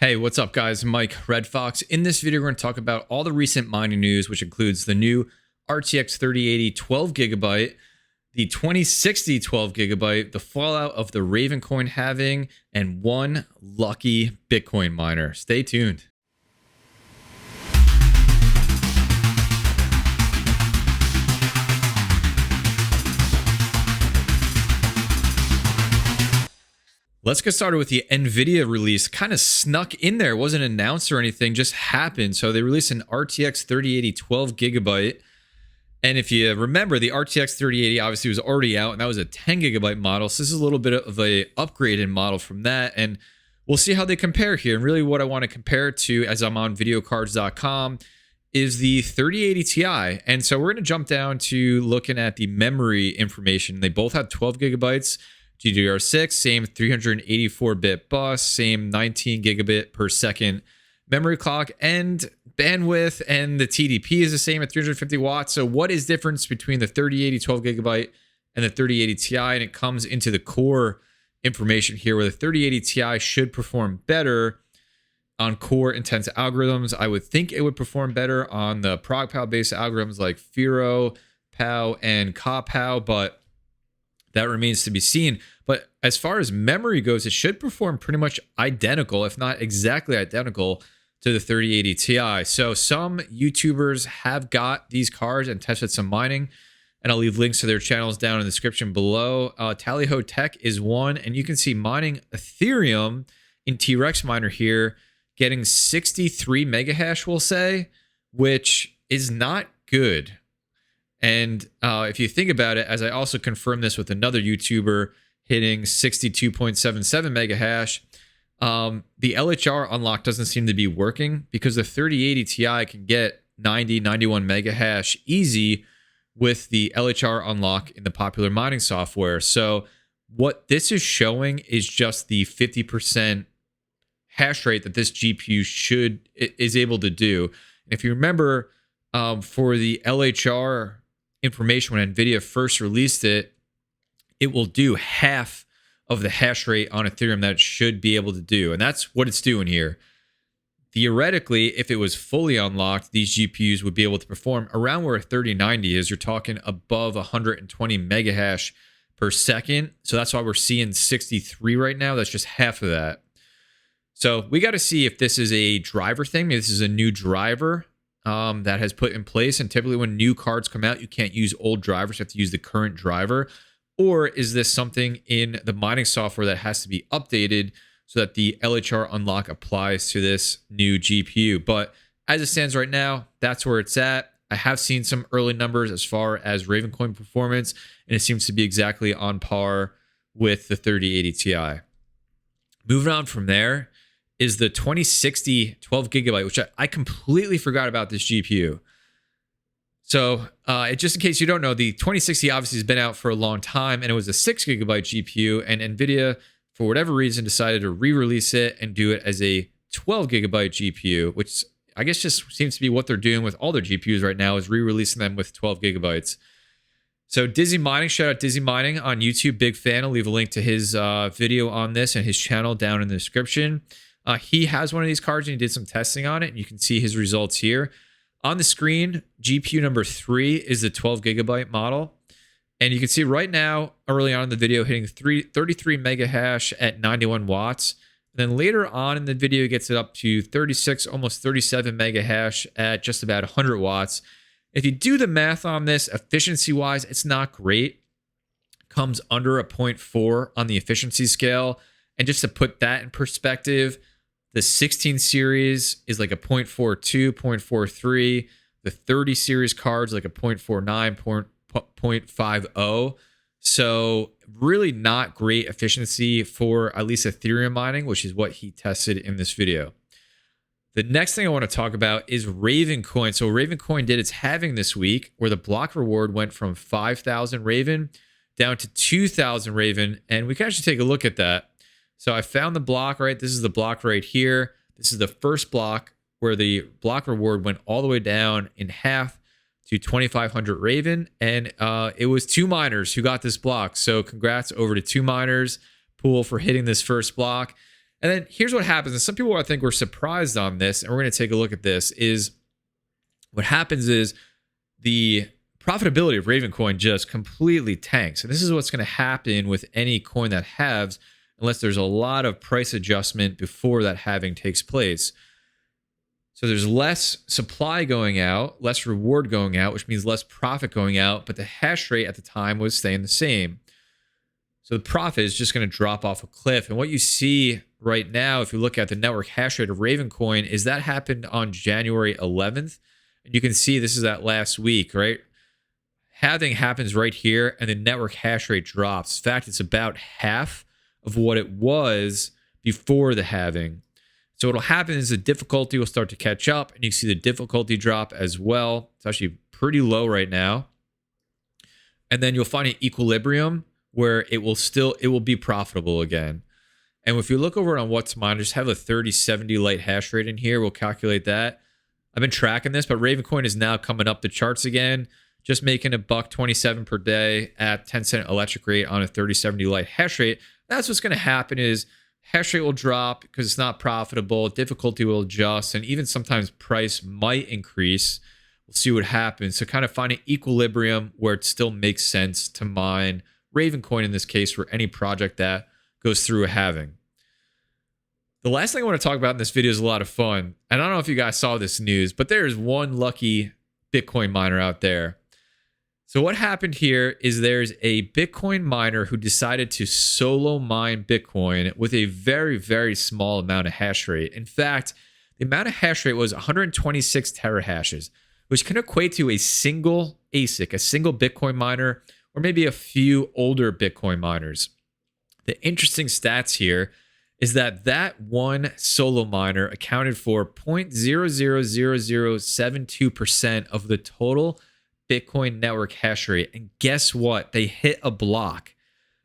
Hey, what's up guys? Mike Red Fox. In this video, we're going to talk about all the recent mining news, which includes the new RTX 3080 12GB, the 2060 12GB, the fallout of the Ravencoin halving, and one lucky Bitcoin miner. Stay tuned. Let's get started with the NVIDIA release. Kind of snuck in there. It wasn't announced or anything, just happened. So they released an RTX 3080 12GB. And if you remember, the RTX 3080 obviously was already out, and that was a 10GB model. So this is a little bit of a upgraded model from that. And we'll see how they compare here. And really what I want to compare it to, as I'm on videocards.com, is the 3080 Ti. And so we're going to jump down to looking at the memory information. They both have 12GB. GDDR6, same 384-bit bus, same 19 gigabit per second memory clock, and bandwidth, and the TDP is the same at 350 watts. So what is difference between the 3080 12GB and the 3080 Ti? And it comes into the core information here, where the 3080 Ti should perform better on core intense algorithms. I would think it would perform better on the ProgPow based algorithms like Firo, Pow, and KawPow, but that remains to be seen. But as far as memory goes, it should perform pretty much identical, if not exactly identical, to the 3080 Ti. So some YouTubers have got these cards and tested some mining, and I'll leave links to their channels down in the description below. Tallyho Tech is one, and you can see mining Ethereum in T-Rex miner here, getting 63 megahash, we'll say, which is not good. And if you think about it, as I also confirmed this with another YouTuber hitting 62.77 megahash, the LHR unlock doesn't seem to be working, because the 3080 Ti can get 90, 91 megahash easy with the LHR unlock in the popular mining software. So what this is showing is just the 50% hash rate that this GPU is able to do. And if you remember, for the LHR information, when NVIDIA first released it, it will do half of the hash rate on Ethereum that it should be able to do. And that's what it's doing here. Theoretically, if it was fully unlocked, these GPUs would be able to perform around where a 3090 is. You're talking above 120 megahash per second. So that's why we're seeing 63 right now. That's just half of that. So we got to see if this is a driver thing. Maybe this is a new driver that has put in place, and typically when new cards come out, you can't use old drivers, you have to use the current driver. Or is this something in the mining software that has to be updated so that the LHR unlock applies to this new GPU? But as it stands right now, that's where it's at. I have seen some early numbers as far as Ravencoin performance, and it seems to be exactly on par with the 3080 Ti. Moving on from there is the 2060 12GB, which I completely forgot about this GPU. So just in case you don't know, the 2060 obviously has been out for a long time, and it was a 6GB GPU, and NVIDIA, for whatever reason, decided to re-release it and do it as a 12GB GPU, which I guess just seems to be what they're doing with all their GPUs right now, is re-releasing them with 12GB. So Dizzy Mining, shout out Dizzy Mining on YouTube, big fan. I'll leave a link to his video on this and his channel down in the description. He has one of these cards, and he did some testing on it, and you can see his results here. On the screen, GPU number 3 is the 12GB model. And you can see right now, early on in the video, hitting 33 megahash at 91 watts. And then later on in the video, it gets it up to 36, almost 37 megahash at just about 100 watts. If you do the math on this, efficiency-wise, it's not great. Comes under a 0.4 on the efficiency scale. And just to put that in perspective, the 16 series is like a 0.42, 0.43. The 30 series cards like a 0.49, 0.50. So really not great efficiency for at least Ethereum mining, which is what he tested in this video. The next thing I want to talk about is Ravencoin. So Ravencoin did its halving this week, where the block reward went from 5,000 Raven down to 2,000 Raven. And we can actually take a look at that. So I found the block, right? This is the block right here. This is the first block where the block reward went all the way down in half to 2,500 Raven. And it was 2 miners who got this block. So congrats over to 2 miners pool for hitting this first block. And then here's what happens. And some people I think were surprised on this, and we're going to take a look at this, is what happens is the profitability of Ravencoin just completely tanks. And this is what's going to happen with any coin that halves, unless there's a lot of price adjustment before that halving takes place. So there's less supply going out, less reward going out, which means less profit going out, but the hash rate at the time was staying the same. So the profit is just going to drop off a cliff. And what you see right now, if you look at the network hash rate of Ravencoin, is that happened on January 11th. And you can see this is that last week, right? Halving happens right here, and the network hash rate drops. In fact, it's about half of what it was before the halving. So what'll happen is the difficulty will start to catch up, and you see the difficulty drop as well. It's actually pretty low right now. And then you'll find an equilibrium where it will be profitable again. And if you look over on what's mine, just have a 3070 light hash rate in here. We'll calculate that. I've been tracking this, but Ravencoin is now coming up the charts again, just making $1.27 per day at 10-cent electric rate on a 3070 light hash rate. That's what's going to happen is hash rate will drop because it's not profitable. Difficulty will adjust, and even sometimes price might increase. We'll see what happens. So kind of find an equilibrium where it still makes sense to mine Ravencoin in this case for any project that goes through a halving. The last thing I want to talk about in this video is a lot of fun. And I don't know if you guys saw this news, but there is one lucky Bitcoin miner out there. So what happened here is there's a Bitcoin miner who decided to solo mine Bitcoin with a very, very small amount of hash rate. In fact, the amount of hash rate was 126 terahashes, which can equate to a single ASIC, a single Bitcoin miner, or maybe a few older Bitcoin miners. The interesting stats here is that one solo miner accounted for 0.000072% of the total Bitcoin network hash rate. And guess what? They hit a block.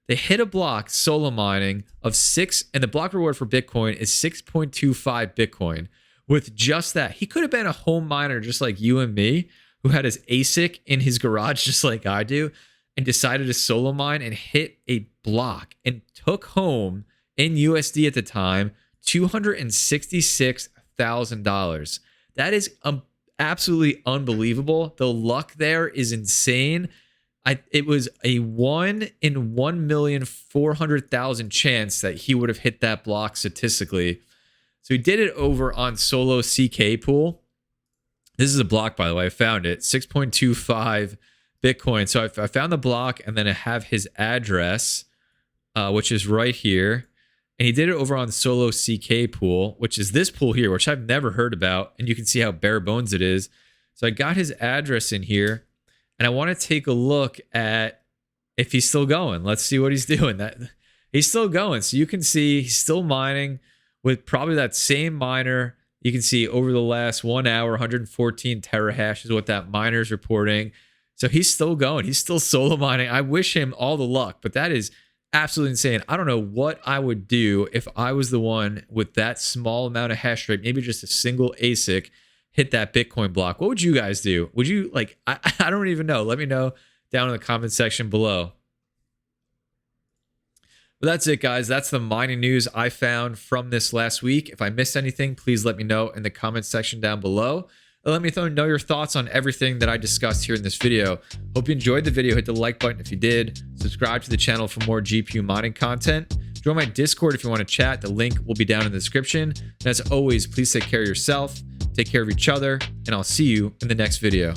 They hit a block solo mining of 6, and the block reward for Bitcoin is 6.25 Bitcoin. With just that, he could have been a home miner just like you and me, who had his ASIC in his garage just like I do, and decided to solo mine and hit a block and took home in USD at the time $266,000. That is absolutely unbelievable. The luck there is insane. It was a 1 in 1,400,000 chance that he would have hit that block statistically. So he did it over on Solo CK Pool. This is a block, by the way. I found it, 6.25 Bitcoin. So I found the block, and then I have his address, which is right here. And he did it over on Solo CK Pool, which is this pool here, which I've never heard about. And you can see how bare bones it is. So I got his address in here, and I want to take a look at if he's still going. Let's see what he's doing. He's still going. So you can see he's still mining with probably that same miner. You can see over the last 1 hour, 114 terahash is what that miner is reporting. So he's still going. He's still solo mining. I wish him all the luck, but that is absolutely insane. I don't know what I would do if I was the one with that small amount of hash rate, maybe just a single ASIC, hit that Bitcoin block. What would you guys do? Would you I don't even know. Let me know down in the comment section below. But that's it, guys. That's the mining news I found from this last week. If I missed anything, please let me know in the comment section down below. Let me know your thoughts on everything that I discussed here in this video. Hope you enjoyed the video. Hit the like button if you did. Subscribe to the channel for more GPU mining content. Join my Discord if you want to chat. The link will be down in the description. And as always, please take care of yourself, take care of each other, and I'll see you in the next video.